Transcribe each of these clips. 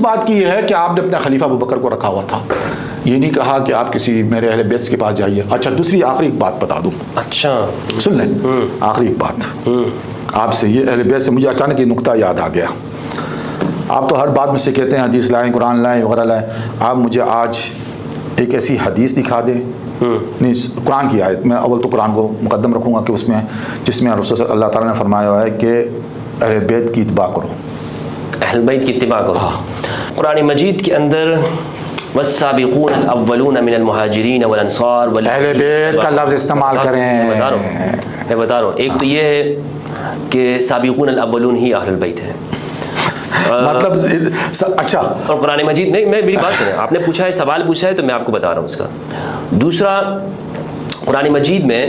بات کی ہے کہ آپ نے اپنا خلیفہ ابوبکر کو رکھا ہوا تھا، یہ نہیں کہا کہ آپ کسی میرے اہل بیت کے پاس جائیے۔ اچھا دوسری آخری ایک بات بتا دوں، اچھا سن لیں، آخری ایک بات آپ سے، یہ اہل بیت سے مجھے اچانک یہ نقطہ یاد آ گیا۔ آپ تو ہر بات مجھ سے کہتے ہیں حدیث لائیں، قرآن لائیں وغیرہ لائیں، آپ مجھے آج ایک ایسی حدیث دکھا دیں، نہیں قرآن کی آیت، میں اول تو قرآن کو مقدم رکھوں گا کہ اس میں جس میں رسول صلی اللہ تعالیٰ نے فرمایا ہوا ہے کہ اہل بیت کی اتباع کرو، اہل بیت کی اتباع کرو۔ قرآن مجید کے اندر والسابقون الاولون من المہاجرین والانصار، اہل بیت کا لفظ استعمال کریں۔ میں بتا رہا ہوں، ایک تو یہ ہے کہ سابقون الاولون ہی اہل البیت ہے، مطلب اچھا، اور قرآن مجید نہیں، میں میری بات سنیں، آپ نے پوچھا ہے، سوال پوچھا ہے تو میں آپ کو بتا رہا ہوں اس کا۔ دوسرا، قرآن مجید میں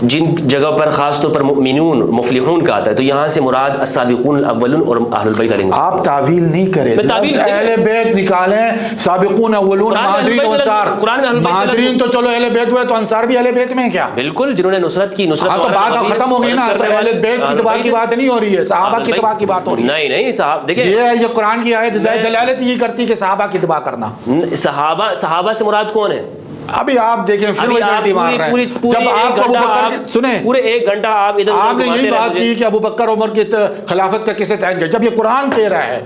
جن جگہ پر خاص طور پر مؤمنون مفلحون کا آتا ہے، تو یہاں سے مراد السابقون الاولون اور اہل البیت علیہم السلام۔ آپ تعویل نہیں کریں، اہل بیت نکالیں، سابقون اولون مہاجرین و انصار، مہاجرین تو چلو اہل بیت ہوئے، تو انصار بھی اہل بیت میں ہیں کیا؟ بالکل، جنہوں نے نصرت کی، نصرت تو بات ختم ہو گئی نا، تو اہل بیت کی اتباع کی بات نہیں ہو رہی ہے، صحابہ کی اتباع کی بات ہو رہی ہے۔ نہیں صاحب دیکھیں، یہ قرآن کی آیت دلالت یہ کرتی کہ صحابہ کی اتباع کرنا۔ صحابہ سے مراد کون ہے؟ ابھی آپ دیکھیں پھر وہی گھنٹی مار رہے ہیں، جب آپ کو ابوبکر سنیں، پورے ایک گھنٹہ آپ ادھر آپ نے یہی بات کی کہ ابوبکر عمر کی خلافت کا کیسے تعین کیا، جب یہ قرآن کہہ رہا ہے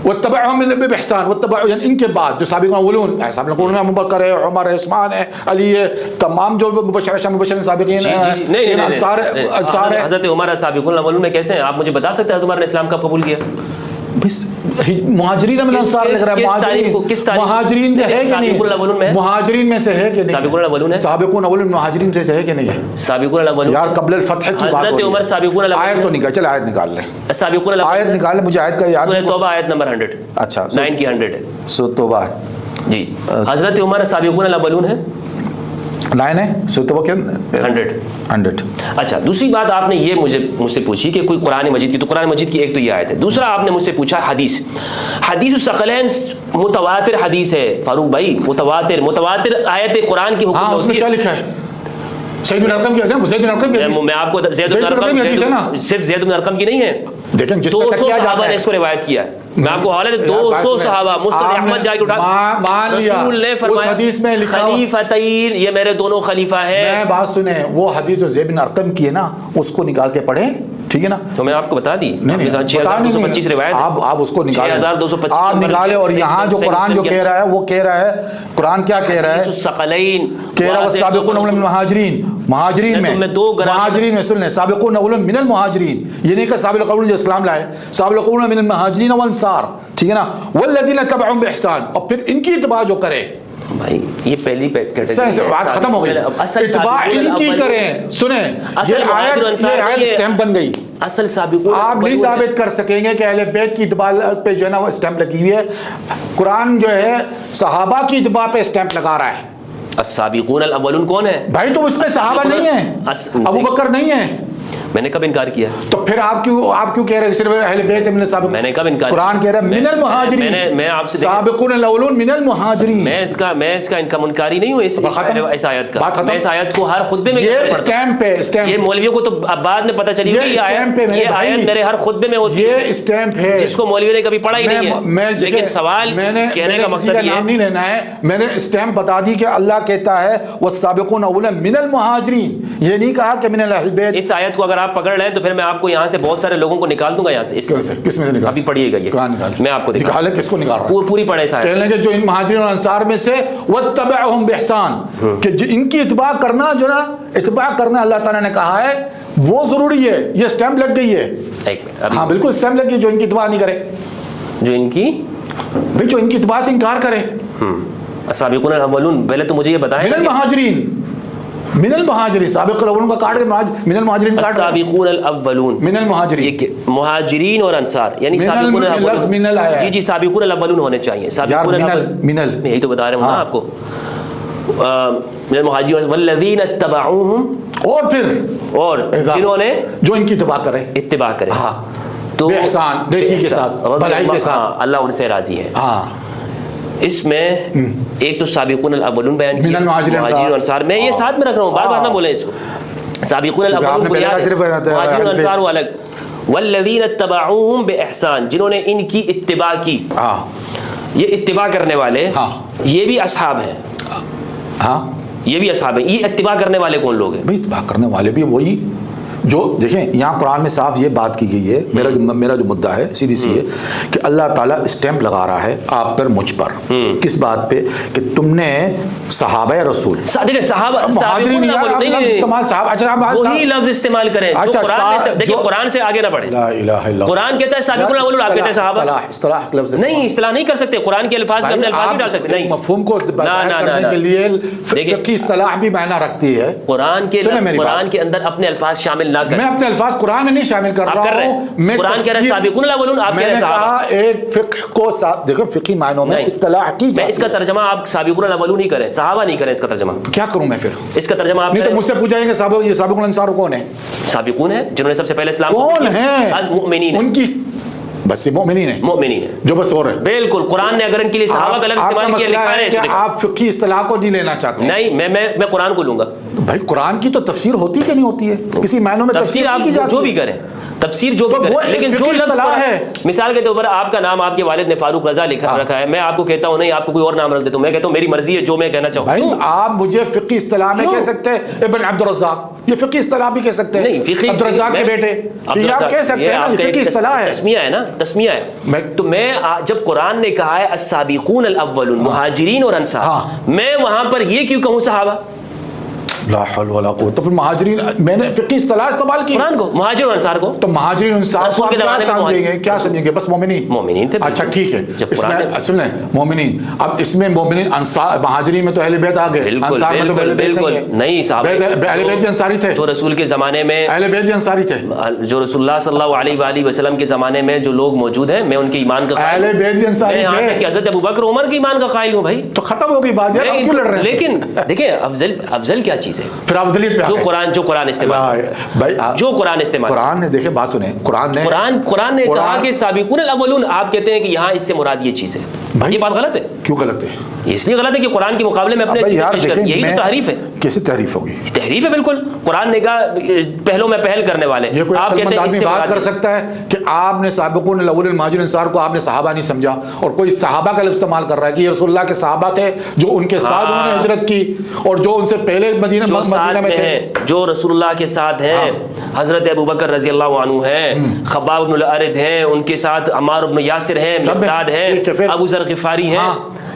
وَاتَّبَعْهُمْ بِإِحْسَانٍ، یعنی ان کے بعد جو سابقون اولون، سابقون میں ابوبکر ہے، عمر ہے، عثمان ہے، علی ہے، تمام جو مبشرین سابقین ہیں، انصار ہے۔ حضرت عمر سابقون الاولون میں کیسے ہیں؟ آپ مجھے بتا سکتے ہیں عمر نے اسلام کب قبول کیا؟ مہاجرین من انصار لکھ رہا ہے، مہاجرین ہے کہ نہیں؟ مہاجرین میں سے ہے کہ نہیں؟ سابقون الاولون ہے، سابقون اولون مہاجرین سے ہے کہ نہیں ہے؟ سابقون الاولون یار قبل الفتح کی بات حضرت عمر سابقون الاولون، آیت تو نکال، چل آیت نکال لیں، سابقون الاولون آیت نکال لیں، مجھے آیت کا یاد سورہ توبہ آیت نمبر 100، اچھا 9 کی 100 ہے، سو توبہ جی، حضرت عمر سابقون الاولون ہے، 9 ہے، سو توبہ کیا 100۔ اچھا دوسری بات آپ نے یہ مجھ سے پوچھی کہ کوئی قرآن مجید کی، تو قرآن مجید کی ایک تو یہ آیت ہے، دوسرا آپ نے مجھ سے پوچھا حدیث الثقلین متواتر حدیث ہے فاروق بھائی، متواتر آیت قرآن کی حکم اس میں کیا لکھا ہے؟ زید بن ارقم کی ہے، زید بن ارقم کی، میں آپ کو زید بن ارقم صرف زید بن ارقم کی نہیں ہے، دیکھیں جس 200 صحابہ نے اس کو روایت کیا ہے، میں آپ کو حوالے 200 صحابہ، مستند احمد جا کے اٹھا، رسول نے فرمایا حدیث میں لکھا خلیفتین، یہ میرے دونوں خلیفہ ہیں۔ میں بات سنیں، وہ حدیث جو زید بن ارقم کی ہے نا، اس کو نکال کے پڑھیں، ٹھیک ہے نا؟ تو میں آپ کو بتا دی 6225 روایت، آپ اس کو نکالیں، 6225 آپ نکالیں، اور یہاں جو قرآن جو کہہ رہا ہے وہ کہہ رہا ہے، قرآن کیا کہہ رہا ہے؟ الثقلین کہہ رہا ہے والسابقون الاولون من المہاجرین، مہاجرین میں مہاجرین میں سن لیں، سابقون الاولون من المہاجرین، یہ نہیں کہ سابق الاولون جو اسلام لائے، سابق الاولون من المہاجرین والانصار، ٹھیک ہے نا؟ والذین تبعهم بإحسان، اور پھر ان کی اتباع جو کرے، بھائی یہ پہلی بات ختم ہو گئی، اتباع ان کی کریں۔ سنیں یہ آیت سٹیمپ بن گئی، اصل سابقون آپ نہیں ثابت کر سکیں گے کہ اہل بیت کی اتباع پہ جو ہے نا وہ سٹیمپ لگی ہوئی ہے، قرآن جو ہے صحابہ کی اتباع پہ سٹیمپ لگا رہا ہے۔ السابقون الاولون کون ہے بھائی؟ تو اس میں صحابہ نہیں ہیں، ابوبکر نہیں ہیں، میں نے کب انکار کیا؟ تو پھر آپ کیوں کہہ رہے ہیں صرف اہل بیت من السابق؟ میں نے کب انکار؟ قرآن کہہ رہا ہے من المہاجرین، میں آپ سے سابقون الاولون من المہاجرین، میں اس کا منکاری نہیں ہوں اس آیت کا، میں اس آیت کو ہر خطبے میں یہ سٹیمپ پہ، یہ مولویوں کو تو بعد میں پتہ چلی یہ آیت میرے ہر خطبے میں ہوتی ہے، یہ سٹیمپ ہے جس کو مولوی نے کبھی پڑھا ہی نہیں ہے، لیکن سوال کہنے کا مقصد یہ نام نہیں لینا ہے، میں نے سٹیمپ بتا دی کہ اللہ کہتا ہے والسابقون الاولون من المہاجرین، یہ نہیں کہا کہ من اہل بیت۔ اس آیت کو اگر آپ پکڑ لیں تو پھر میں آپ کو یہاں سے بہت سارے لوگوں کو نکال دوں گا یہاں سے۔ کس میں سے نکال؟ ابھی پڑھیے گا یہ، میں آپ کو نکالے، کس کو نکال رہا ہے؟ پوری پڑھے اس آیت، کہنے لگے جو ان مہاجرین اور انصار میں سے واتبعهم بإحسان، کہ ان کی اتباع کرنا، جو نا اتباع کرنا اللہ تعالیٰ نے کہا ہے وہ ضروری ہے، یہ سٹیمپ لگ گئی ہے۔ ہاں بالکل سٹیمپ لگ گئی، جو ان کی اتباع نہیں کرے، جو ان کی بھئی جو ان کی اتباع سے انکار کرے۔ السابقون الاولون، پہلے تو مجھے یہ بتائیں، من المہاجرین، من المہاجرین، سابق الاولون کا کاٹ من المہاجرین کاٹ، السابقون الاولون من المہاجرین، مہاجرین اور انصار، یعنی سابقون الاولون، جی جی سابقون الاولون ہونے چاہیے، سابقون الاولون، میں یہی تو بتا رہا ہوں نا آپ کو، من المہاجرین والذین اتبعوہم، اور جنہوں نے جو ان کی اتباع کرے، تو احسان نیکی کے ساتھ، بھلائی کے ساتھ، اللہ ان سے راضی ہے۔ اس میں ایک تو سابقون الاولون بیان کیا، مہاجرین اور انصار، میں یہ ساتھ میں رکھ رہا ہوں، بار بار نہ بولیں اس کو، سابقون الاولون بنیاد ہے، مہاجرین اور انصار وہ الگ، والذین اتبعوہم بإحسان، جنہوں نے ان کی اتباع کی. ہاں یہ اتباع کرنے والے ہاں یہ بھی اصحاب ہیں. ہاں یہ بھی اصحاب ہیں. یہ اتباع کرنے والے کون لوگ ہیں؟ بھائی اتباع کرنے والے بھی وہی جو دیکھیں یہاں قرآن میں صاف یہ بات کی گئی ہے. میرا جو مدعا ہے سیدھی سی ہے کہ اللہ تعالیٰ اسٹیمپ لگا رہا ہے آپ پر مجھ پر. کس بات پہ؟ کہ تم نے صحابہ رسول دیکھیں صحابہ وہی لفظ استعمال کریں جو قرآن سے. دیکھیں قرآن سے آگے نہ بڑھیں. قرآن کہتا ہے سابقون الاولون، آپ کہتے ہیں صحابہ. نہیں اصطلاح نہیں کر سکتے. قرآن کے الفاظ میں اپنے الفاظ نہیں ڈال سکتے. نہیں مفہوم کو کرنے کے لیے فقہی اصطلاح بھی معنی رکھتی ہے. قرآن کے اندر اپنے الفاظ شامل نہ کریں. میں اپنے الفاظ قرآن میں نہیں شامل کر رہا ہوں. قرآن کہہ رہا ہے سابقون الاولون، آپ کہہ رہے ہیں صحابہ. ایک فقہ کو دیکھو فقہی معنوں میں اصطلاح کی میں اس کا ترجمہ آپ سابقون الاولون نہیں کریں، صحابہ نہیں کریں. اس کا ترجمہ کیا کروں میں پھر؟ اس کا ترجمہ آپ نہیں تو مجھ سے پوچھا جائے کہ صحابہ یہ سابقون الانصار کون ہیں؟ سابقون ہیں جنہوں نے سب سے پہلے اسلام کون ہیں؟ مؤمنین ان کی بس مومنین ہیں. مؤمنین ہیں جو بس ہو رہے ہیں. بالکل. قرآن نے اگر ان کے لیے صحابہ کا لفظ استعمال کیا لکھا ہے کہ آپ فقہی اصطلاح کو نہیں لینا چاہتے. نہیں میں قرآن کو لوں گا. بھائی قرآن کی تو تفسیر ہوتی کہ نہیں ہوتی ہے؟ کسی معنوں میں تفسیر آپ جو بھی کریں، تفسیر جو بھی کریں، لیکن جو لفظ ہے مثال کے طور پر آپ کا نام آپ کے والد نے فاروق رضا لکھا رکھا ہے، میں آپ کو کہتا ہوں نہیں آپ کو کوئی اور نام رکھ دیتا ہوں. میں کہتا ہوں میری مرضی ہے جو میں کہنا چاہوں. بھائی آپ مجھے فقہی اصطلاح میں کہہ سکتے ہیں ابن عبد الرزاق، یہ فقہی اصطلاح بھی کہہ سکتے ہیں. نہیں فقہی عبد الرزاق کے بیٹے یہ آپ کہہ سکتے ہیں نا، یہ فقہی اصطلاح ہے. تسمیہ ہے نا، تسمیہ ہے. تو میں جب قرآن نے کہا ہے السابقون الاولون مہاجرین اور انصار، میں وہاں پر یہ کیوں کہوں صحابہ؟ لا حول ولا قوت. تو پھر مہاجرین میں نے فقہی اصطلاح استعمال کی قرآن کو، مہاجر اور انصار کو. تو مہاجرین انصار کو کیا سمجھیں گے؟ کیا سمجھیں گے؟ بس مومنین تھے. اچھا ٹھیک ہے. اس میں اصل میں مومنین، اب اس میں مومنین انصار مہاجرین میں تو اہل بیت آ گئے، انصار میں تو بالکل نہیں. صحابہ اہل بیت بھی انصاری تھے. تو رسول کے زمانے میں اہل بیت بھی انصاری تھے. جو رسول اللہ صلی اللہ علیہ وآلہ وسلم کے زمانے میں جو لوگ موجود ہیں، میں ان کے ایمان کا اہل بیت بھی انصاری تھے. کہ حضرت ابوبکر عمر کے ایمان کا قائل ہوں. بھائی تو ختم ہو گئی بات یار، کیوں لڑ رہے ہیں؟ لیکن دیکھیں افضل کیا چیز ہے؟ پھر افضلیت جو قرآن استعمال بھائی جو قرآن استعمال قرآن نے دیکھیں بات سنیں، قرآن نے کہا کہ سابقون الاولون، آپ کہتے ہیں کہ یہاں اس سے مراد یہ چیز ہے. یہ بات غلط ہے. کیوں غلط ہے؟ اس لیے غلط ہے کہ قرآن کے مقابلے میں اپنے یہی تو تحریف ہے. کیسے تحریف ہوگی؟ تحریف ہے بالکل. قرآن نے کہا پہلوں میں پہل کرنے والے. یہ کوئی آپ کہتے ہیں اس سے بات کر سکتا ہے کہ آپ نے سابقون الاولون مہاجرین انصار کو آپ نے صحابہ نہیں سمجھا، اور کوئی صحابہ کا لفظ استعمال کر رہا ہے کہ یہ رسول اللہ کے صحابہ تھے جو ان کے ساتھ انہوں نے ہجرت کی، اور جو ان سے پہلے مدینہ میں تھے، جو رسول اللہ کے ساتھ ہیں. حضرت ابوبکر رضی اللہ عنہ ہیں، خباب بن الارد ہیں، ان کے ساتھ عمار بن یاسر ہیں، مقداد ہیں، ابو ذر غفاری ہیں.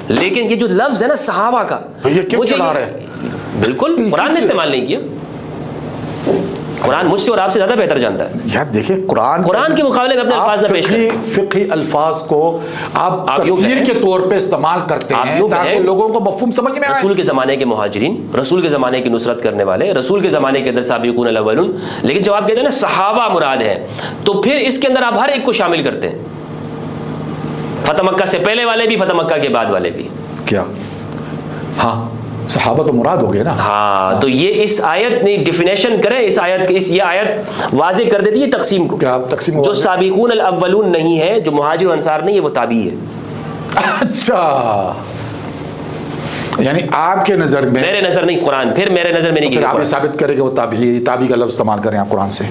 لیکن یہ جو لفظ ہے نا صحابہ کا، یہ کیوں چلا رہے ہیں؟ بالکل قرآن نے استعمال نہیں کیا. قرآن مجھ سے اور آپ سے زیادہ بہتر جانتا ہے. یار دیکھیں قرآن کے مقابلے میں اپنے الفاظ نہ پیش کریں. فقہی الفاظ کو آپ تفسیر کے طور پہ استعمال کرتے ہیں تاکہ لوگوں کو مفہوم سمجھ میں آئے. رسول کے زمانے کے مہاجرین، رسول کے زمانے کی نصرت کرنے والے، رسول کے زمانے کے اندر سابقون الاولون. لیکن جب آپ کہتے ہیں نا صحابہ مراد ہے، تو پھر اس کے اندر آپ ہر ایک کو شامل کرتے ہیں. فتح مکہ سے پہلے والے بھی، فتح مکہ کے بعد والے بھی. کیا؟ ہاں صحابہ تو مراد ہو گئے نا. ہاں تو یہ اس آیت نے ڈیفینیشن کرے، اس آیت یہ آیت واضح کر دیتی ہے تقسیم کو. کیا تقسیم؟ جو سابقون الاولون نہیں ہے، جو مہاجر انصار نہیں ہے، وہ تابعی ہے. اچھا یعنی آپ کے نظر میں؟ میرے نظر نہیں قرآن، پھر میرے نظر میں نہیں. آپ یہ ثابت کریں کہ وہ تابعی کا لفظ استعمال کریں آپ قرآن سے.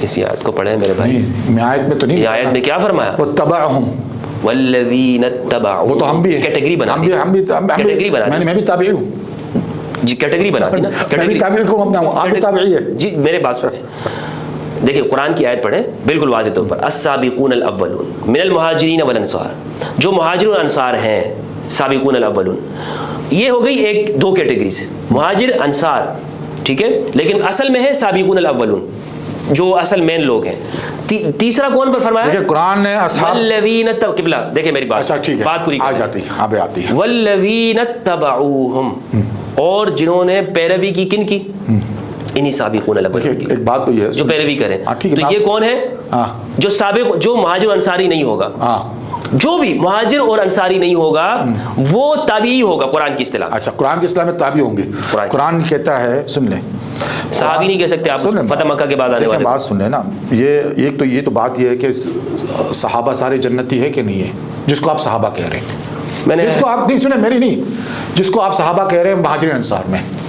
اسی آیت کو پڑھیں میرے بھائی. میں آیت میں تو نہیں. یہ آیت میں کیا فرمایا؟ وَاتَّبَعْهُمْ والذین اتبعوا. وہ تو ہم بھی کیٹیگری بنا دی. کیٹیگری بنا دی. میں بھی تابعی ہوں. جی کیٹیگری بنا دی نا. میں بھی تابعی کو اپناؤں. آپ بھی تابعی ہے. جی میرے بات سنیں. دیکھیں قرآن کی آیت پڑھیں بالکل واضح طور پر. السابقون الاولون من المہاجرین والانصار. جو مہاجر اور انصار ہیں سابقون الاولون، یہ ہو گئی ایک دو کیٹیگری سے، مہاجر انصار. ٹھیک ہے، لیکن اصل میں ہے سابقون الاولون جو اصل مین لوگ ہیں. تیسرا کون پر فرمایا؟ دیکھیں قرآن نے والذین قبلہ. دیکھیں میری بات. اچھا ٹھیک ہے، بات پوری آ جاتی ہے. ہاں آتی ہے. والذین اتبعوہم، اور جنہوں نے پیروی کی کن کی؟ انہی سابقون الاولون کی. ایک بات تو یہ ہے جو پیروی کریں. تو یہ کون ہے؟ جو سابق، جو مہاجر انصاری نہیں ہوگا. جو بھی مہاجر اور انصاری نہیں ہوگا وہ تابعی ہوگا قرآن کی اصطلاح. اچھا قرآن کی اصطلاح میں تابعی ہوں گے. قرآن کہتا ہے، سن لیں، صحابی نہیں کہہ سکتے آپ فتح مکہ کے بعد آنے والے. بات سن لیں نا، یہ تو بات یہ ہے کہ صحابہ سارے جنتی ہے کہ نہیں ہے، جس کو آپ صحابہ کہہ رہے ہیں. جس کو آپ نہیں سنیں، میری نہیں، جس کو آپ صحابہ کہہ رہے ہیں مہاجرین انصار میں،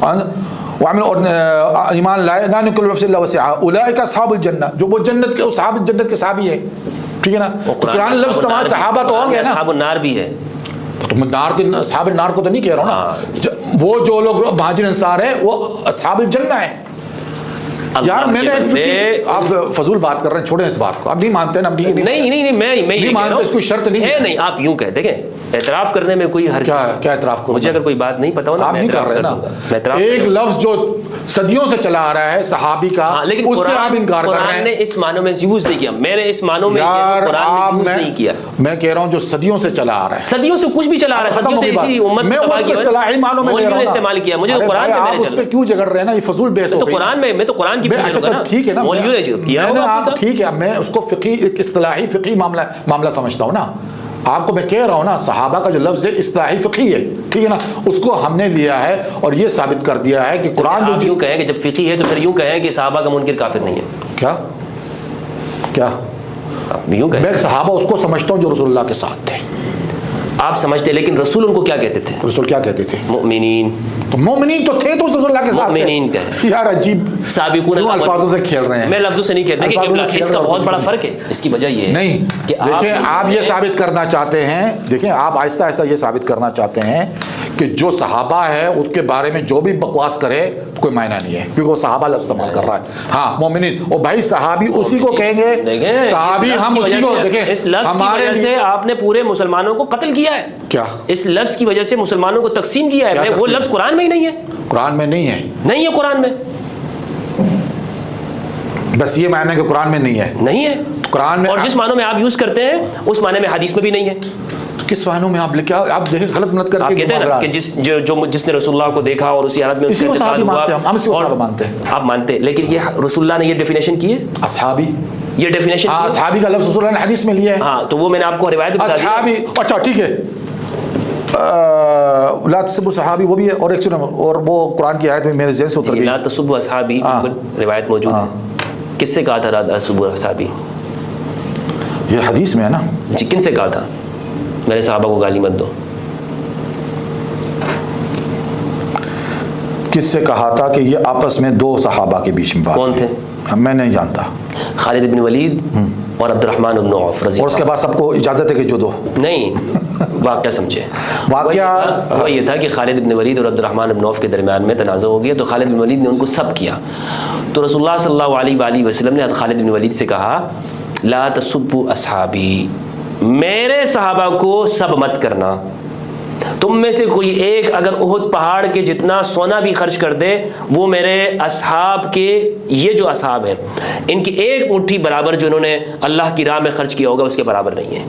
اور ایمان لائے لا نکل نفس الا وسعها اولئک اصحاب الجنہ، جو وہ جنت کے اصحاب جنت کے صحابی ہیں، ٹھیک ہے نا. قرآن لفظ تمام صحابہ تو ہوں گے نا. اصحاب النار بھی ہے، تو میں نار کے اصحاب النار کو تو نہیں کہہ رہا ہوں نا. وہ جو لوگ مہاجر انصار ہیں وہ اصحاب الجنہ ہیں. یار میں نے آپ فضول بات کر رہے ہیں، چھوڑیں اس بات کو. آپ نہیں مانتے نا؟ نہیں میں نہیں مانتے، اس کوئی شرط نہیں ہے. نہیں آپ یوں کہہ دیکھیں، اعتراف کرنے میں کوئی حرج نہیں. کیا اعتراف کروں؟ مجھے اگر کوئی بات نہیں پتا ہو نا، آپ نہیں کر رہے نا. ایک لفظ جو صدیوں سے چلا آ رہا ہے صحابی کا، لیکن اس سے آپ انکار کر رہے ہیں. قرآن نے اس معنوں میں یوز نہیں کیا. میں نے اس معنوں میں قرآن نے یوز نہیں کیا. میں کہہ رہا ہوں جو صدیوں سے چلا آ رہا ہے، صدیوں سے کچھ بھی چلا آ رہا ہے، صدیوں سے اسی امت میں اصطلاحی معنوں میں لے رہا ہوں، استعمال کیا. مجھے تو قرآن میں آپ اس پہ کیوں جگڑ رہے ہیں نا؟ یہ فضول بحث ہو گئی. تو قرآن میں تو قرآن کی ٹھیک ہے نا، ٹھیک ہے. میں اس کو فقہی اصطلاحی فقہی معاملہ سمجھتا ہوں نا. آپ کو میں کہہ رہا ہوں نا، صحابہ کا جو لفظ ہے اصطلاحی فقہی ہے، ٹھیک ہے نا. اس کو ہم نے لیا ہے اور یہ ثابت کر دیا ہے کہ قرآن جو یوں کہیں کہ جب فقہی ہے تو پھر یوں کہیں کہ صحابہ کا منکر کافر نہیں ہے. کیا یوں کہیں؟ میں صحابہ اس کو سمجھتا ہوں جو رسول اللہ کے ساتھ تھے. آپ سمجھتے، لیکن رسول ان کو کیا کہتے تھے؟ رسول کیا کہتے تھے؟ مؤمنین. تو مومنین تو تھے، تو رسول اللہ کے ساتھ مؤمنین کہے. یار عجیب سابقون الفاظوں سے کھیل رہے ہیں. میں لفظوں سے نہیں کہتا کہ اس کا بہت بڑا فرق ہے. اس کی وجہ یہ ہے نہیں کہ دیکھیں، آپ یہ ثابت کرنا چاہتے ہیں، دیکھیں آپ آہستہ آہستہ یہ ثابت کرنا چاہتے ہیں کہ جو صحابہ ہے اس کے بارے میں جو بھی بکواس کرے کوئی معنی نہیں ہے، کیونکہ وہ صحابہ لفظ استعمال کر رہا ہے. ہاں مومنین، اور بھائی صحابی اسی کو کہیں گے. صحابی ہم اسی کو دیکھیں. اس لفظ کی وجہ سے آپ نے پورے مسلمانوں کو قتل کیا ہے. کیا اس لفظ کی وجہ سے مسلمانوں کو تقسیم کیا ہے؟ وہ لفظ قرآن میں ہی نہیں ہے. قرآن میں نہیں ہے. نہیں ہے قرآن میں. بس یہ معنی ہے کہ قرآن میں نہیں ہے. نہیں ہے قرآن میں. اور جس معنوں میں آپ یوز کرتے ہیں اس معنی میں حدیث میں بھی نہیں ہے. کس معنوں میں آپ لکھا؟ آپ دیکھیں غلط مت کر کے. آپ کہتے ہیں نا کہ جس نے رسول اللہ کو دیکھا اور اسی حالت میں اسی کو صحابی مانتے ہیں. ہم اسی کو صحابہ مانتے ہیں. آپ مانتے ہیں، لیکن یہ رسول اللہ نے یہ ڈیفینیشن کی ہے. اصحابی یہ ڈیفینیشن. ہاں اصحابی کا لفظ رسول اللہ نے حدیث میں لیا ہے. ہاں تو وہ میں نے آپ کو روایت بتا دی. اصحابی اچھا ٹھیک ہے. لا تسبوا صحابی وہ بھی ہے، اور ایک اور وہ قرآن کی آیت میں میرے ذہن سے اتر گئی. لا تسبوا اصحابی روایت موجود ہے. کس سے کہا تھا لا تسبوا اصحابی؟ یہ حدیث میں ہے نا. جی کن سے کہا تھا میرے صحابہ کو گالی مت دو؟ کس سے کہا تھا کہ یہ آپس میں دو صحابہ کے بیچ میں بات. کون تھے؟ میں نہیں جانتا. خالد بن ولید اور عبد الرحمن بن عوف رضی اللہ. اور اس کے بعد سب کو اجازت ہے کہ جو دو. نہیں واقعہ سمجھے. واقعہ وہ یہ تھا کہ خالد بن ولید اور عبد الرحمن بن عوف کے درمیان میں تنازع ہو گیا، تو خالد بن ولید نے ان کو سب کیا. تو رسول اللہ صلی اللہ علیہ وآلہ وسلم نے خالد بن ولید سے کہا لا تسبوا اصحابی، میرے صحابہ کو سب مت کرنا. تم میں سے کوئی ایک اگر احد پہاڑ کے جتنا سونا بھی خرچ کر دے، وہ میرے اصحاب کے، یہ جو اصحاب ہیں ان کی ایک مٹھی برابر جو انہوں نے اللہ کی راہ میں خرچ کیا ہوگا اس کے برابر نہیں ہے.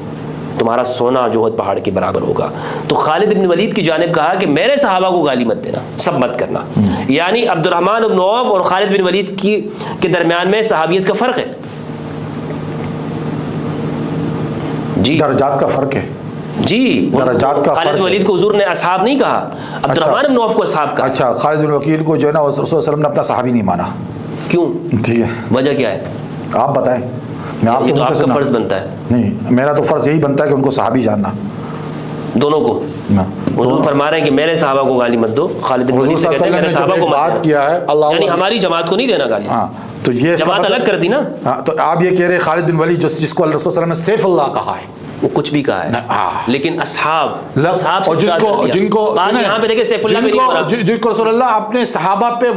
تمہارا سونا جو احد پہاڑ کے برابر ہوگا. تو خالد بن ولید کی جانب کہا کہ میرے صحابہ کو گالی مت دینا، سب مت کرنا. یعنی عبد الرحمن بن عوف اور خالد بن ولید کے درمیان میں صحابیت کا فرق ہے. جی درجات کا فرق ہے. جی درجات کا خالد بن ولید کو حضور نے اصحاب نہیں کہا، عبد الرحمن بن عوف کو اصحاب کہا. اچھا خالد بن وکیل کو جو ہے نا رسول صلی اللہ علیہ وسلم نے اپنا صحابی نہیں مانا. کیوں؟ ٹھیک ہے وجہ کیا ہے؟ آپ بتائیں. یہ تو آپ کا فرض بنتا ہے. نہیں میرا تو فرض یہی بنتا ہے کہ ان کو صحابی جاننا. دونوں کو. حضور فرما رہے ہیں کہ میرے صحابہ کو گالی مت دو. خالد بن ولید سے کہتے ہیں میرے صحابہ کو بات کیا ہے اللہ، یعنی ہماری جماعت کو نہیں دینا گالی. ہاں تو یہ جماعت الگ کر دی نا. ہاں تو آپ یہ کہہ رہے خالد بن ولید جس کو رسول صلی اللہ علیہ وسلم نے سیف اللہ کہا ہے، وہ کچھ بھی کہا ہے، لیکن اصحاب اور جن کو یہاں پہ دیکھیں سیف اللہ میں نہیں پڑھا، جن کو رسول اللہ اپنے صحابہ پہ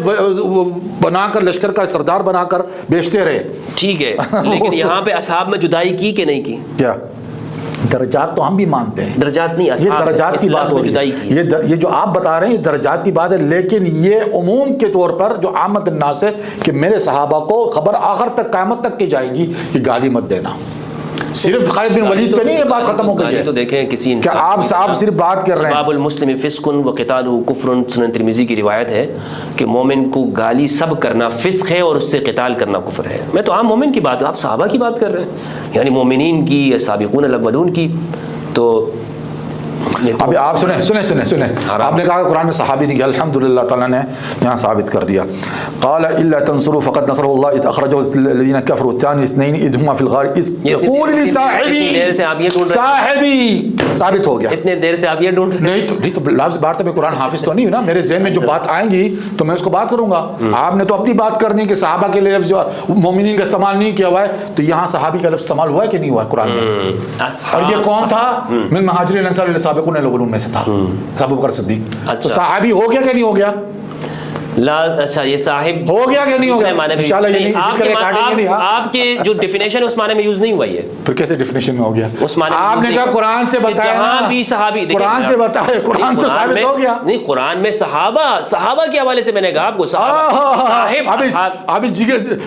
بنا کر لشکر کا سردار بنا کر بیچتے رہے. ٹھیک ہے لیکن یہاں پہ اصحاب میں جدائی کی کہ نہیں کی؟ کیا درجات تو ہم بھی مانتے ہیں. درجات نہیں، یہ درجات کی بات ہو رہی ہے. یہ جو آپ بتا رہے ہیں یہ درجات کی بات ہے، لیکن یہ عموم کے طور پر جو عامت الناس ہے کہ میرے صحابہ کو خبر آخر تک قیامت تک کی جائے گی کہ گالی مت دینا. صرف خالد بن ولید پہ نہیں یہ بات ختم ہو گئی ہے. تو دیکھیں کسی کیا آپ صرف بات کر رہے ہیں. باب المسلم فسق وقتالہ کفر، سنن ترمذی کی روایت ہے کہ مومن کو گالی سب کرنا فسق ہے اور اس سے قتال کرنا کفر ہے. میں تو عام مومن کی بات، آپ صحابہ کی بات کر رہے ہیں، یعنی مومنین کی یا سابقون الاولون کی. تو ابھی آپ سنیں آپ نے کہا کہ قرآن میں صحابی نہیں کیا، الحمدللہ تعالیٰ نے یہاں ثابت کر دیا. قال الا تنصروا فقد نصره الله اذ اخرجه الذين كفروا ثاني اثنين اذ هما في الغار اذ يقول لصاحبه صاحبی ثابت ہو گیا. اتنے دیر سے آپ یہ ڈھونڈ رہے ہیں. نہیں تو لفظ بار تو میں قرآن حافظ تو نہیں ہوں نا، میرے ذہن میں جو بات آئیں گی تو میں اس کو بات کروں گا. آپ نے تو اپنی بات کرنی کہ صحابہ کے لیے لفظ مومنین کا استعمال نہیں کیا ہوا ہے، تو یہاں صحابی کا لفظ استعمال ہوا ہے کہ نہیں ہوا ہے قرآن میں؟ اور یہ کون تھا؟ من مہاجرین انصار السابقون الاولون میں سے تھا، ابو بکر صدیق. تو صحابی ہو گیا کہ نہیں ہو گیا؟ لا اچھا یہ صاحب ہو گیا کہ نہیں ہو گیا؟ آپ کے جو ڈیفینیشن ہے اس معنی میں یوز نہیں ہوا یہ. پھر کیسے ڈیفینیشن میں ہو گیا؟ اس معنی آپ نے کہا قرآن سے بتایا، جہاں بھی صحابی قرآن سے بتایا، قرآن تو ثابت ہو گیا. نہیں قرآن میں صحابہ کے حوالے سے میں نے کہا آپ کو صاحب ابھی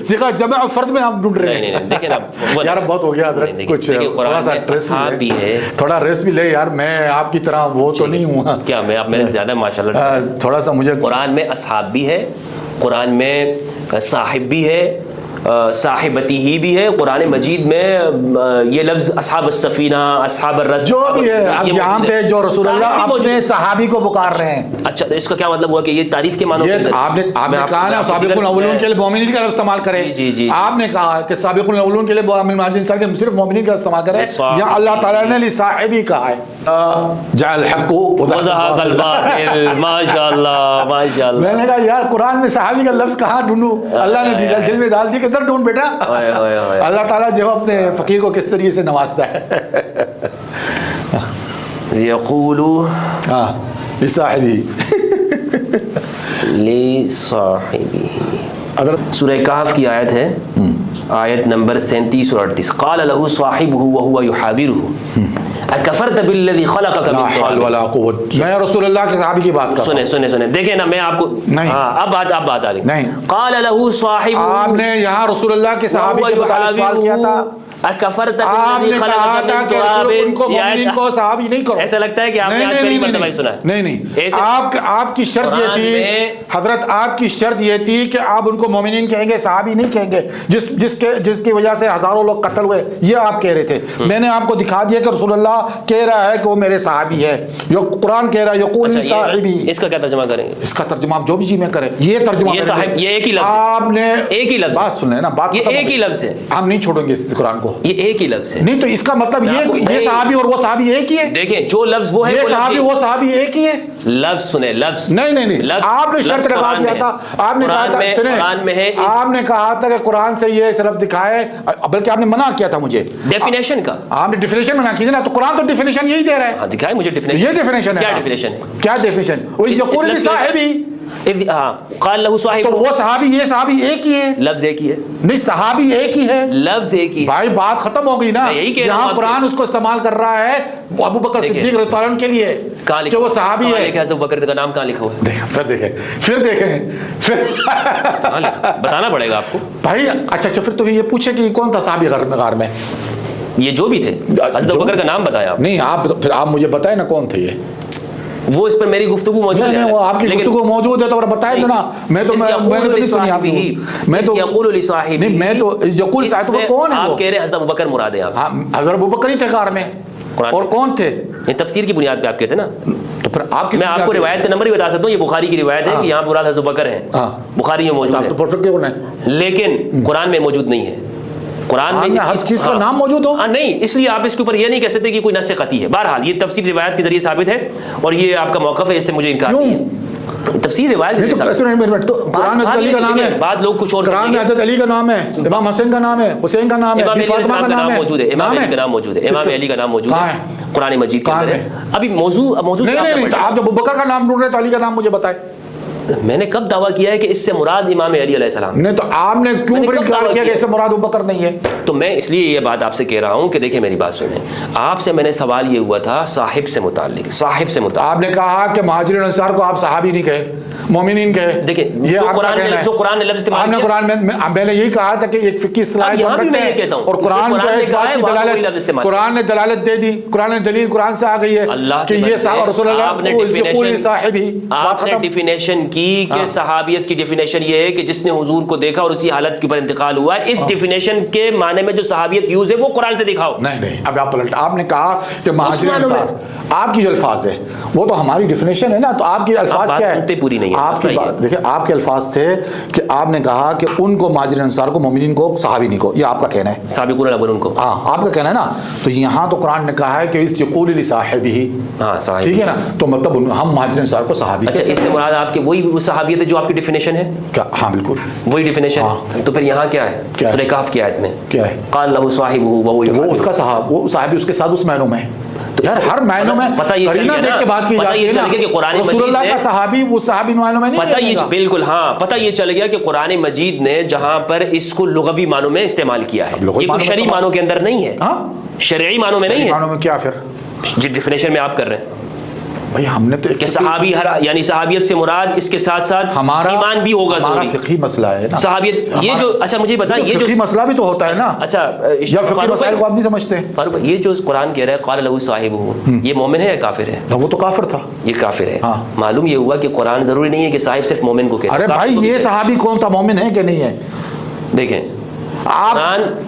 صیغہ جمع اور فرد میں ہم ڈھونڈ رہے ہیں. نہیں دیکھیں نا یار بہت ہو گیا حضرت، کچھ تھوڑا سا ریسٹ بھی ہے، تھوڑا ریسٹ بھی لے یار. میں آپ کی طرح وہ تو نہیں ہوں کیا، میں آپ میرے زیادہ ماشاءاللہ. تھوڑا سا مجھے قرآن میں اصحاب بھی ہے، قرآن میں صاحب بھی ہے، صاحبتی ہی بھی ہے. قرآن مجید میں یہ لفظ اصحاب السفینہ، اصحاب الرس جو بھی ہے، اب یہاں پہ جو رسول اللہ اپنے صحابی کو پکار رہے ہیں. اچھا اس کا کیا مطلب ہوا کہ یہ تعریف کے معنی آپ نے کہا نا سابقون الاولون کے لیے مومنین کا لفظ استعمال کرے. جی آپ نے کہا کہ سابقون الاولون کے لیے مہاجرین صرف مومنین کا استعمال کرے. یہاں اللہ تعالیٰ نے لصاحبی کہا ہے جعل الحق وزهق الباطل. ماشاءاللہ ماشاءاللہ. میں نے کہا یار قرآن میں صحابی کا لفظ کہاں ڈھونڈوں؟ اللہ نے دل میں ڈال دی کہ ادھر ڈھونڈ بیٹا. اللہ تعالیٰ جو اپنے فقیر کو کس طریقے سے نوازتا ہے. یقولو لصاحبی اگر سورہ کہف کی آیت ہے، آیت نمبر 37 اور 38. قال له صاحبه وهو يحاوره اکفرت بالذی خلقک من تراب. میں رسول اللہ کے صحابی کی بات کر. سنیں دیکھیں نا، میں آپ کو اب بات آ گئی. قال له صاحبه، آپ نے یہاں رسول اللہ کے صحابی کے متعلق سوال کیا تھا. اکفرت بالذی خلقک من تراب. ان کو مومنین کو صحابی نہیں کرو. ایسا لگتا ہے کہ آپ نے آج پہلی مرتبہ سنا ہے. نہیں آپ کی شرط یہ تھی حضرت، آپ کی شرط یہ تھی کہ آپ ان کو مومنین کہیں گے، صحابی نہیں کہیں گے. جس کی وجہ سے ہزاروں لوگ قتل ہوئے، یہ آپ کہہ رہے تھے. میں نے آپ کو دکھا دیا کہ رسول اللہ کہہ رہا ہے کہ وہ میرے صحابی ہے. قرآن کہہ رہا ہے یقول صاحبی. اس کا کیا ترجمہ کریں گے؟ اس کا ترجمہ آپ جو بھی جی میں کریں. یہ ترجمہ یہ ایک ہی لفظ ہے. آپ نے ایک ہی لفظ بات سن لیں نا، بات یہ ایک ہی لفظ ہے. ہم نہیں چھوڑیں گے اس قرآن کو. یہ ایک ہی لفظ ہے. نہیں تو اس کا مطلب یہ صحابی اور وہ صحابی ایک ہی ہے. دیکھیں جو لفظ وہ ہے، یہ صحابی وہ صحابی ایک ہی ہے. لفظ سنیں، لفظ نہیں آپ نے شرط لگا دیا تھا. آپ نے کہا تھا، آپ نے کہا تھا کہ قرآن سے یہ صرف دکھائے، بلکہ آپ نے منع کیا تھا مجھے ڈیفینیشن کا. آپ نے ڈیفینیشن منع کی تھی نا، تو قرآن تو ڈیفینیشن یہی دے رہا ہے. دکھائے مجھے ڈیفینیشن. یہ ڈیفینیشن ہے. کیا ڈیفینیشن ہے؟ کیا ڈیفینیشن؟ وہ یقول صاحبی، قال له صاحب، تو وہ صحابی یہ صحابی ایک ہی ہے. لفظ ایک ہی ہے. نہیں صحابی ایک ہی ہے، لفظ ایک ہی. بھائی بات ختم ہو گئی نا. یہاں قرآن اس کو استعمال کر رہا ہے ابو بکر صدیق رضی اللہ عنہ کے لیے کہ وہ صحابی ہے. ابو بکر کا نام کہاں لکھا ہوا ہے؟ پھر دیکھیں بتانا پڑے گا آپ کو بھائی. اچھا پھر تو یہ پوچھے کہ کون تھا صحابی غار میں؟ یہ جو بھی تھے، حضرت ابو بکر کا نام بتایا آپ. نہیں پھر آپ مجھے بتائیں نا کون تھے یہ. وہ اس پر میری گفتگو موجود ہے. وہ آپ کی گفتگو موجود ہے تو بتائیں دو نا. میں تو نہیں سنی آپ کی. میں تو یقول لصاحبہ، نہیں میں تو یقول صاحب کون ہے؟ آپ کہہ رہے ہیں حضرت ابو بکر مراد ہے. آپ حضرت ابو بکر ہی تھے غار میں، اور کون تھے؟ تفسیر کی بنیاد پہ آپ کہتے ہیں نا. تو پھر آپ میں آپ کو روایت کا نمبر بھی بتا سکتا ہوں. یہ بخاری کی روایت ہے کہ یہاں مراد حضرت ابو بکر ہیں. بخاری میں موجود ہے، لیکن قرآن میں موجود نہیں ہے. قرآن میں ہر چیز کا نام موجود ہو نہیں، اس لیے آپ اس کے اوپر یہ نہیں کہہ سکتے کہ کوئی نص قطعی ہے. بہرحال یہ تفسیر روایت کے ذریعے ثابت ہے، اور یہ آپ کا موقف ہے، اس سے مجھے انکار نہیں ہے. تفسیر روایت قرآن میں حضرت علی کا نام ہے، بعض لوگ کچھ اور قرآن میں حضرت علی کا نام ہے، امام حسین کا نام ہے، حسین کا نام ہے، فاطمہ کا نام موجود ہے، امام علی کا نام موجود ہے، امام علی کا نام موجود ہے قرآن مجید کے اندر. ابھی موضوع نہیں، آپ جب ابو بکر کا نام ڈھونڈ رہے تو علی کا نام مجھے بتائیں. میں نے کب دعویٰ کیا ہے کہ اس سے مراد امام علی علیہ السلام؟ نہیں تو آپ نے کیوں پھر انکار کیا کہ اس سے مراد ابو بکر نہیں ہے؟ تو میں اس لیے یہ بات آپ سے کہہ رہا ہوں کہ دیکھیں میری بات سنیں. آپ سے میں نے سوال یہ ہوا تھا صاحب سے متعلق. آپ نے کہا کہ مہاجرین انصار کو آپ صحابی نہیں کہے، مومنین کہے. دیکھیں جو قرآن نے لفظ استعمال کیا، قرآن میں نے یہی کہا تھا کہ ایک فقہی اصطلاح ہے اور قرآن نے دلالت دے دی، قرآن نے دلیل قرآن سے آ گئی ہے کہ یہ رسول اللہ آپ نے ڈیفینیشن کی کہ صحابیت کی ڈیفینیشن یہ ہے کہ جس نے حضور کو دیکھا اور اسی حالت کے اوپر انتقال ہوا ہے، اس ڈیفینیشن کے معنی میں جو صحابیت یوز ہے وہ قرآن سے دکھاؤ. نہیں اب آپ پلٹ، آپ نے کہا کہ مہاجرین انصار، آپ کی جو الفاظ ہے وہ تو ہماری ڈیفینیشن ہے نا، تو آپ کی الفاظ کیا ہے؟ پوری نہیں ہے آپ کی بات دیکھیں، آپ کے الفاظ تھے کہ آپ نے کہا کہ ان کو مہاجرین انصار کو، مومنین کو، صحابی نہیں کو، یہ آپ کا کہنا ہے، سابقون الاولون کو. ہاں آپ کا کہنا ہے نا. تو یہاں تو قرآن نے کہا ہے کہ اس یقول لصاحبہ، ہاں صحابی، ٹھیک ہے نا، تو مطلب ہم مہاجرین انصار کو صحابی. اچھا اس سے مراد آپ کی وہی وہ صحابیت ہے جو آپ کی ڈیفینیشن ہے کیا؟ ہاں بالکل وہی ڈیفینیشن ہے. تو پھر یہاں کیا ہے سورہ کہف کی آیت میں؟ کیا ہے؟ قال له صاحبہ وہ اس کا صحاب، وہ صحابی اس کے ساتھ اس معنوں میں ہے. تو یار ہر معنوں میں پتہ یہ چل گیا کے بات کی جاتی ہے نا کہ قرآن رسول مجید اللہ کا صحابی وہ صحابی معنوں میں نہیں پتہ یہ ہے. بالکل ہاں پتہ یہ چل گیا کہ قرآن مجید نے جہاں پر اس کو لغوی معنوں میں استعمال کیا ہے، یہ کوئی شرعی معنوں کے اندر نہیں ہے، شرعی معنوں میں نہیں ہے. معنوں میں کیا پھر جس ڈیفینیشن میں آپ کر رہے ہیں بھائی، ہم نے تو کہ صحابی یعنی صحابیت سے مراد اس کے ساتھ ساتھ ہمارا ایمان بھی ہوگا ضروری. فقہی مسئلہ ہے نا صحابیت یہ جو، اچھا مجھے بتائیں، یہ جو فقہی مسئلہ بھی تو ہوتا ہے نا. اچھا یا فقہی مسائل کو آپ نہیں سمجھتے. فاروق یہ جو قرآن کہہ رہا ہے قال له صاحبہ، یہ مومن ہے یا کافر ہے؟ وہ تو کافر تھا، یہ کافر ہے. ہاں. معلوم یہ ہوا کہ قرآن ضروری نہیں ہے کہ صاحب صرف مومن کو کہتا ہے. ارے بھائی یہ صحابی کون تھا، مومن ہے کہ نہیں ہے؟ دیکھیں آپ،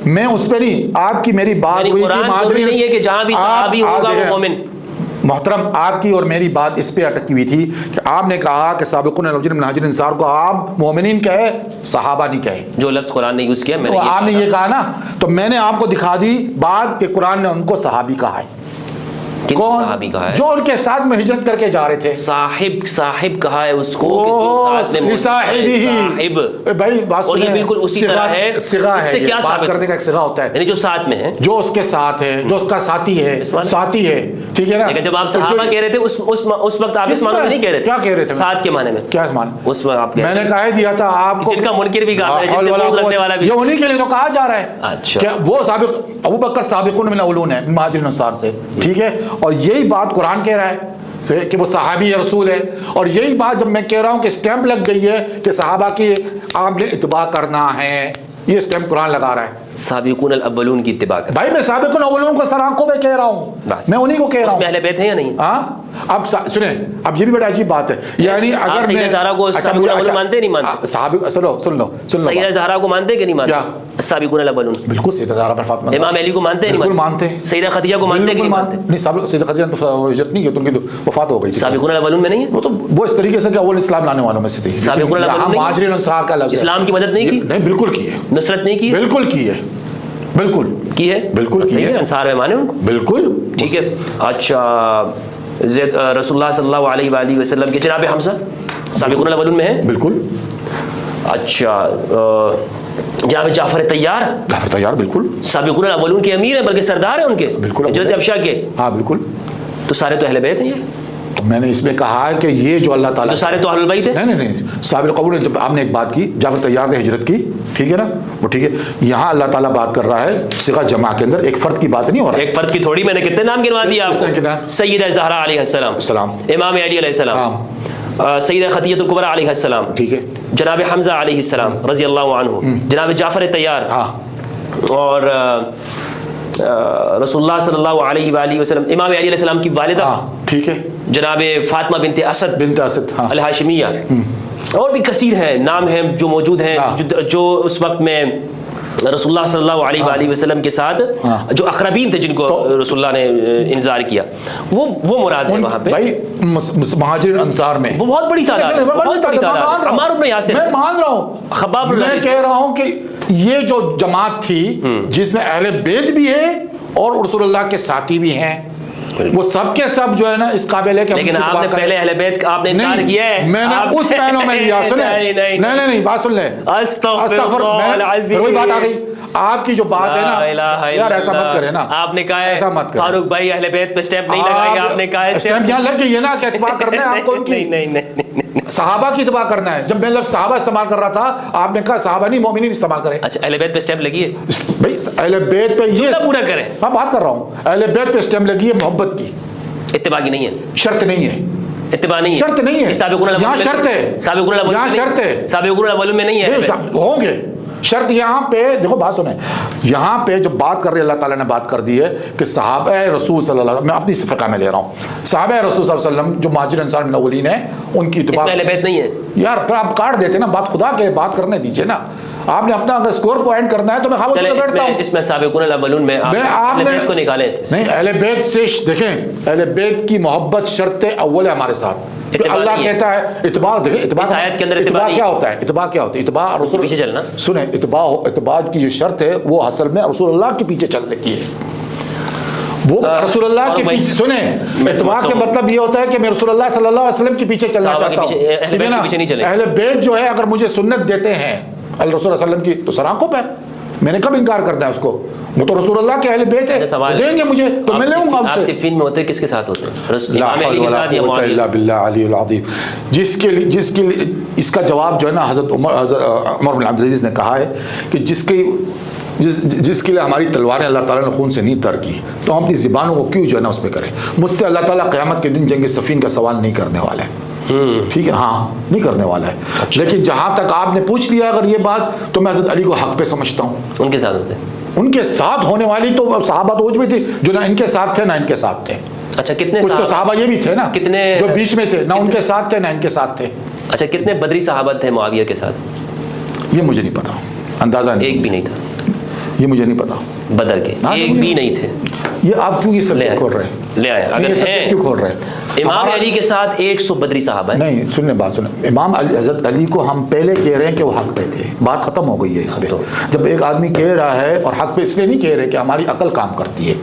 میں اس پہ نہیں، آپ کی میری بات ہوئی کہ مہاجرین نہیں ہے کہ جہاں بھی صحابی ہوگا وہ مومن. محترم آپ کی اور میری بات اس پہ اٹکی ہوئی تھی کہ آپ نے کہا کہ سابقون الاولون مہاجرین انصار کو آپ مومنین کہے، صحابہ نہیں کہے. جو لفظ قرآن نے یوز کیا میں نے آپ نے یہ کہا نا، تو میں نے آپ کو دکھا دی بات کہ قرآن نے ان کو صحابی کہا ہے. کون؟ صحابی کہا ہے جو ان کے ساتھ میں ہجرت کر کے جا رہے تھے. صاحب کہا ہے اس کو کہ جو ساتھ میں صاحب. بھائی بات اور یہ بالکل اسی طرح ہے، اس سے کیا ثابت کرنے کا ایک صیغہ ہوتا ہے، یعنی جو ساتھ میں ہے، جو اس کے ساتھ ہے، جو اس کا ساتھی ہے، ساتھی ہے، ٹھیک ہے نا. لیکن جب آپ صحابہ کہہ رہے تھے اس وقت آپ اس معنی میں نہیں کہہ رہے تھے. کیا کہہ رہے تھے؟ ساتھ کے معنی میں. کیا معنی؟ اس میں آپ میں نے کہہ دیا تھا آپ کو، جن کا منکر بھی کہا ہے، جن سے بغض رکھنے والا بھی، یہ انہی کے لیے تو کہا جا رہا ہے. اچھا کہ وہ سابق ابوبکر سابقون من الاولون ہے مہاجرین انصار سے، ٹھیک ہے. اور یہی بات قرآن کہہ رہا ہے کہ وہ صحابی رسول ہے. اور یہی بات جب میں کہہ رہا ہوں کہ اسٹیمپ لگ گئی ہے کہ صحابہ کی آپ نے اتباع کرنا ہے، یہ اسٹیمپ قرآن لگا رہا ہے. سابقون الاولون کی اتباع کر. بھائی میں سابقون الاولون کو سر آنکھوں میں کہہ رہا ہوں، میں انہی کو کہہ رہا ہوں. اس میں اہل بیت ہیں یا نہیں؟ ہاں اب سنیں، اب یہ بھی بڑا عجیب بات ہے، یعنی اگر سیدہ زہرا کو سابقون الاولون مانتے نہیں مانتے؟ صحابہ سن لو سیدہ زہرا کو مانتے کہ نہیں مانتے؟ سابقون الاولون بالکل. سیدہ زہرا پر فاطمہ، امام علی کو مانتے ہیں بالکل مانتے ہیں. سیدہ خدیجہ کو مانتے کہ نہیں مانتے؟ نہیں، سیدہ خدیجہ نے تو ہجرت نہیں کی، تو ان کی تو وفات ہو گئی. سابقون الاولون میں نہیں ہے؟ وہ تو وہ اس طریقے سے کہ اول اسلام لانے والوں میں سے تھی. سابقون الاولون نہیں، مہاجرین انصار کا لفظ اسلام کی مدد نہیں کی؟ نہیں بالکل کی ہے، نصرت نہیں کی؟ بالکل کی ہے، بالکل کی ہے، بالکل کی ہے. انصار میں مانے ان کو، بالکل ٹھیک ہے. اچھا رسول اللہ صلی اللہ علیہ وآلہ وسلم کے جناب حمزہ سابقون الاولون میں ہیں؟ بالکل. اچھا جناب جعفر طیار، جعفر طیار بالکل سابقون الاولون کے امیر ہیں، بلکہ سردار ہیں ان کے، بالکل. حجرت ابشا کے. ہاں بالکل. تو سارے تو اہل بیت ہیں. یہ تو میں نے اس میں کہا ہے کہ یہ جو اللہ تعالیٰ، تو سارے تو اہل البیت ہیں. نہیں صابر قبول. جب آپ نے ایک بات کی جعفر طیار نے ہجرت کی، ٹھیک ہے نا، وہ ٹھیک ہے. یہاں اللہ تعالیٰ بات کر رہا ہے صیغہ جمع کے اندر، ایک فرد کی بات نہیں ہو رہا ہے. ایک فرد کی تھوڑی، میں نے کتنے نام گنوا دیا آپ کو. سیدہ زہرا علیہ السلام، امام علی علیہ السلام، سیدہ خدیجہ الکبریٰ علیہ السلام، ٹھیک ہے، جناب حمزہ علیہ السلام رضی اللہ عنہ، جناب جعفر طیار، اور رسول اللہ صلی اللہ علیہ وآلہ وسلم، امام علی علیہ السلام کی والدہ، ٹھیک ہے، جناب فاطمہ بنت اسد الہاشمیہ. اور بھی کثیر ہیں نام ہیں جو موجود ہیں، جو اس وقت میں رسول اللہ صلی اللہ علیہ وآلہ وسلم کے ساتھ جو اقربین تھے، جن کو رسول اللہ نے انذار کیا، وہ مراد ہے وہاں پہ. بھائی مہاجرین انصار میں وہ بہت بڑی تعداد ہے، بہت بڑی تعداد. عمار بن یاسر، میں مان رہا ہوں، خباب، میں کہہ رہا ہوں کہ یہ جو جماعت تھی جس میں اہل بیت بھی ہے اور رسول اللہ کے ساتھی بھی ہیں، وہ سب کے سب جو ہے نا اس قابل ہے کہ، لیکن آپ نے پہلے اہل بیت آپ نے انکار کیا ہے. میں نے اس معنوں میں لیا. سنیں، نہیں بات سن لیں. استغفر اللہ العظیم، وہی بات آ گئی. آپ کی جو بات ہے نا یار، ایسا مت کرے نا. آپ نے کہا ہے ایسا مت کرے فاروق بھائی اہل بیت پہ سٹیمپ نہیں لگائے، آپ نے کہا ہے سٹیمپ یہاں لگ گئی ہے نا کہ اتباع کرنا ہے آپ کو. نہیں صحابہ کی اتباع کرنا ہے. جب میں لفظ صحابہ استعمال کر رہا تھا، آپ نے کہا صحابہ نہیں مومنین استعمال کریں. اچھا اہل بیت پہ سٹیمپ لگی ہے بھائی، اہل بیت پہ یہ پورا کریں. میں بات کر رہا ہوں، اہل بیت پہ سٹیمپ لگی ہے محبت کی، اتباع کی نہیں ہے، شرط نہیں ہے. اتباع نہیں ہے، شرط نہیں ہے. سابقون الاولون یہاں شرط ہے، سابقون الاولون، یہاں شرط ہے، سابقون الاولون میں نہیں ہے. ہوں گے شرط یہاں پہ دیکھو بات سنیں، یہاں پہ جو بات کر رہی ہے اللہ تعالیٰ نے بات کر دی ہے کہ صحابہ رسول صلی اللہ علیہ وسلم، میں اپنی فقہ میں لے رہا ہوں، صحابہ رسول صلی اللہ علیہ وسلم جو مہاجر انصار من الاولین ہیں ان کی اس میں اہل بیت نہیں ہے یار، پھر آپ کاٹ دیتے نا بات، خدا کے بات کرنے دیجیے نا، آپ نے اپنا اگر اسکور پوائنٹ کرنا ہے تو میں خاموش ہو بیٹھتا ہوں۔ اس میں سابقون الاولون میں اہل بیت کو نکالیں اس میں۔ نہیں، اہل بیت سے دیکھیں، اہل بیت کی محبت شرط اول ہے ہمارے ساتھ۔ اللہ کہتا ہے اتباع، دیکھیں اتباع کیا ہوتا ہے، اتباع کیا ہوتا ہے، اتباع رسول پیچھے چلنا، سنیں، اتباع کی جو شرط ہے وہ اصل میں رسول اللہ کے پیچھے چلنے کی ہے، وہ رسول اللہ کے پیچھے، سنیں اتباع کا مطلب یہ ہوتا ہے کہ میں رسول اللہ صلی اللہ علیہ وسلم کے پیچھے چلنا چاہتا ہوں، ٹھیک ہے نا؟ اہل بیت جو ہے اگر مجھے سنت دیتے ہیں رسول اللہ صلی اللہ علیہ وسلم کی تو سرآنکھوں پہ، میں نے کب انکار کرنا ہے اس کو، وہ تو رسول اللہ کے اہل بیت ہے، دیں گے مجھے تو میں لوں گا۔ آپ صفین میں ہوتے کس کے ساتھ ہوتے ہیں؟ لا حول ولا قوة الا باللہ العلی العظیم۔ جس کے لیے اس کا جواب جو ہے نا حضرت عمر بن عبد العزیز نے کہا ہے کہ جس کے لیے ہماری تلواریں اللہ تعالیٰ نے خون سے نہیں تر کی، تو ہم اپنی زبانوں کو کیوں جو ہے نا اس پہ کریں؟ مجھ سے اللہ تعالیٰ قیامت کے دن جنگ صفین کا سوال نہیں کرنے والا ہے، ٹھیک ہے، ہاں نہیں کرنے والا ہے، لیکن جہاں تک آپ نے پوچھ لیا اگر یہ بات، تو میں حضرت علی کو حق پہ سمجھتا ہوں۔ ان کے ساتھ ہوتے ہیں، ان کے ساتھ ہونے والی تو صحابہ تو بھی تھی جو نہ ان کے ساتھ تھے نہ ان کے ساتھ تھے۔ اچھا کتنے کچھ تو صحابہ یہ بھی تھے نا کتنے جو بیچ میں تھے، نہ ان کے ساتھ تھے نہ ان کے ساتھ تھے۔ اچھا کتنے بدری صحابہ تھے معاویہ کے ساتھ؟ یہ مجھے نہیں پتا، اندازہ نہیں، ایک بھی نہیں تھا، یہ مجھے نہیں پتا بدر کے ایک بھی نہیں تھے۔ یہ آپ کیوں یہ سب کھول رہے ہیں؟ لے آئے اگر ہیں کیوں کھول رہے ہیں؟ امام علی کے ساتھ 100 بدری صحابہ ہیں۔ نہیں سننے بات سنیں، امام علی حضرت علی کو ہم پہلے کہہ رہے ہیں کہ وہ حق پہ تھے، بات ختم ہو گئی ہے اس پہ۔ جب ایک آدمی کہہ رہا ہے اور حق پہ اس لیے نہیں کہہ رہے کہ ہماری عقل کام کرتی ہے،